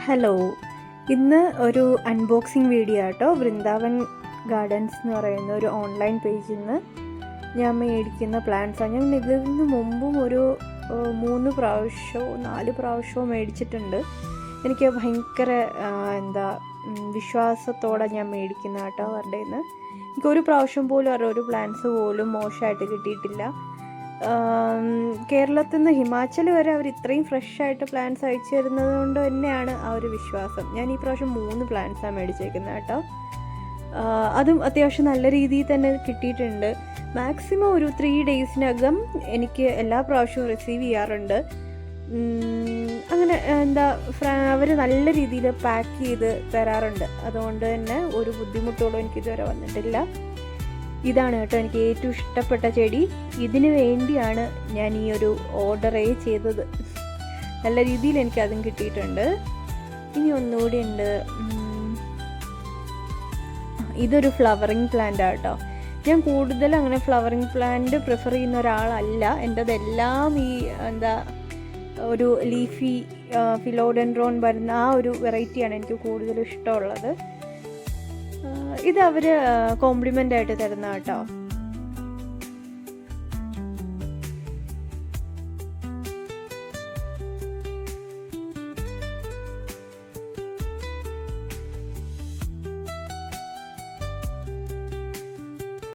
Hello, ഇന്ന് ഒരു unboxing video ആട്ടോ. വൃന്ദാവൻ ഗാർഡൻസ് എന്ന് പറയുന്ന ഒരു ഓൺലൈൻ പേജിൽ നിന്ന് ഞാൻ മേടിക്കുന്ന പ്ലാന്റ്സാണ്. ഞാൻ ഇതിന് മുമ്പും ഒരു 3 പ്രാവശ്യമോ 4 പ്രാവശ്യമോ മേടിച്ചിട്ടുണ്ട്. എനിക്ക് ഭയങ്കര വിശ്വാസത്തോടെ ഞാൻ മേടിക്കുന്ന കേട്ടോ അവരുടെ നിന്ന്. എനിക്കൊരു പ്രാവശ്യം പോലും അവരുടെ ഒരു പ്ലാന്റ്സ് പോലും മോശമായിട്ട് കിട്ടിയിട്ടില്ല. കേരളത്തിൽ നിന്ന് ഹിമാചൽ വരെ അവർ ഇത്രയും ഫ്രഷായിട്ട് പ്ലാന്റ്സ് അയച്ചു തരുന്നത് കൊണ്ട് തന്നെയാണ് ആ ഒരു വിശ്വാസം. ഞാൻ ഈ പ്രാവശ്യം 3 പ്ലാന്റ്സാണ് മേടിച്ചേക്കുന്നത് കേട്ടോ. അതും അത്യാവശ്യം നല്ല രീതിയിൽ തന്നെ കിട്ടിയിട്ടുണ്ട്. മാക്സിമം ഒരു 3 ഡേയ്സിനകം എനിക്ക് എല്ലാ പ്രാവശ്യവും റിസീവ് ചെയ്യാറുണ്ട്. അങ്ങനെ അവർ നല്ല രീതിയിൽ പാക്ക് ചെയ്ത് തരാറുണ്ട്. അതുകൊണ്ട് തന്നെ ഒരു ബുദ്ധിമുട്ടുകളും എനിക്കിതുവരെ വന്നിട്ടില്ല. ഇതാണ് കേട്ടോ എനിക്ക് ഏറ്റവും ഇഷ്ടപ്പെട്ട ചെടി. ഇതിന് വേണ്ടിയാണ് ഞാൻ ഈ ഒരു ഓർഡറേ ചെയ്തത്. നല്ല രീതിയിൽ എനിക്കതും കിട്ടിയിട്ടുണ്ട്. ഇനി ഒന്നുകൂടി ഉണ്ട്. ഇതൊരു ഫ്ലവറിങ് പ്ലാന്റ് ആട്ടോ. ഞാൻ കൂടുതൽ അങ്ങനെ ഫ്ലവറിങ് പ്ലാന്റ് പ്രിഫർ ചെയ്യുന്ന ഒരാളല്ല. എൻ്റെതെല്ലാം ഈ ഒരു ലീഫി ഫിലോഡെൻഡ്രോൺ വരുന്ന ആ ഒരു വെറൈറ്റിയാണ് എനിക്ക് കൂടുതലും ഇഷ്ടമുള്ളത്. ഇത് അവർ കോംപ്ലിമെൻ്റ് ആയിട്ട് തരുന്ന കേട്ടോ.